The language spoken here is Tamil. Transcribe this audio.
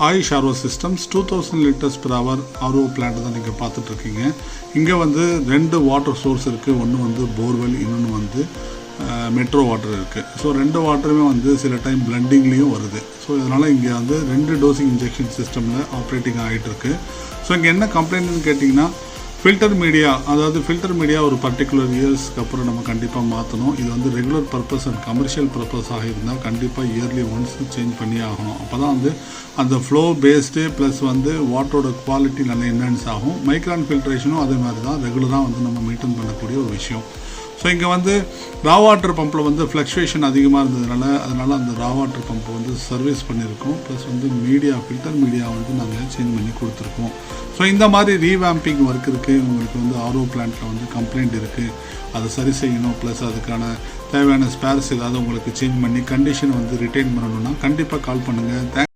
AYUSH RO systems 2000 liters per hour RO plant தான் நீங்கள் பார்த்துட்ருக்கீங்க. இங்கே வந்து 2 வாட்டர் சோர்ஸ் இருக்குது. ஒன்று வந்து போர்வெல், இன்னொன்று வந்து மெட்ரோ வாட்டர் இருக்குது. ஸோ 2 வாட்டருமே வந்து சில டைம் பிளண்டிங்லேயும் வருது. ஸோ இதனால் இங்கே வந்து 2 டோசிங் இன்ஜெக்ஷன் சிஸ்டமில் ஆப்ரேட்டிங் ஆகிட்டுருக்கு. ஸோ இங்கே என்ன கம்ப்ளைண்ட்னு கேட்டிங்கன்னா, ஃபில்டர் மீடியா, அதாவது ஃபில்டர் மீடியா ஒரு பர்டிகுலர் இயர்ஸ்க்கு அப்புறம் நம்ம கண்டிப்பாக மாற்றணும். இது வந்து ரெகுலர் பர்பஸ் அண்ட் கமர்ஷியல் பர்பஸாக இருந்தால் கண்டிப்பாக இயர்லி ஒன்ஸ் சேஞ்ச் பண்ணி ஆகணும். அப்போ தான் வந்து அந்த ஃப்ளோ பேஸ்டு ப்ளஸ் வந்து வாட்டரோட குவாலிட்டி நல்லா என்ஹான்ஸ் ஆகும். மைக்ரான் ஃபில்ட்ரேஷனும் அதே மாதிரி தான் ரெகுலராக வந்து நம்ம மெயின்டைன் பண்ணக்கூடிய ஒரு விஷயம். ஸோ இங்கே வந்து ரா வாட்டர் பம்பில் வந்து ஃப்ளக்சுவேஷன் அதிகமாக இருந்ததுனால அந்த ரா வாட்டர் பம்பை வந்து சர்வீஸ் பண்ணியிருக்கோம். ப்ளஸ் வந்து ஃபில்டர் மீடியா வந்து நாங்கள் சேஞ்ச் பண்ணி கொடுத்துருக்கோம். ஸோ இந்த மாதிரி ரீவேம்பிங் ஒர்க் இருக்குது. உங்களுக்கு வந்து ஆர்ஓ பிளான்ட்டில் வந்து கம்ப்ளைண்ட் இருக்குது, அதை சரி செய்யணும். ப்ளஸ் அதுக்கான தேவையான ஸ்பேர்ஸ் ஏதாவது உங்களுக்கு சேஞ்ச் பண்ணி கண்டிஷனை வந்து ரிட்டைன் பண்ணணும்னா கண்டிப்பாக கால் பண்ணுங்கள்.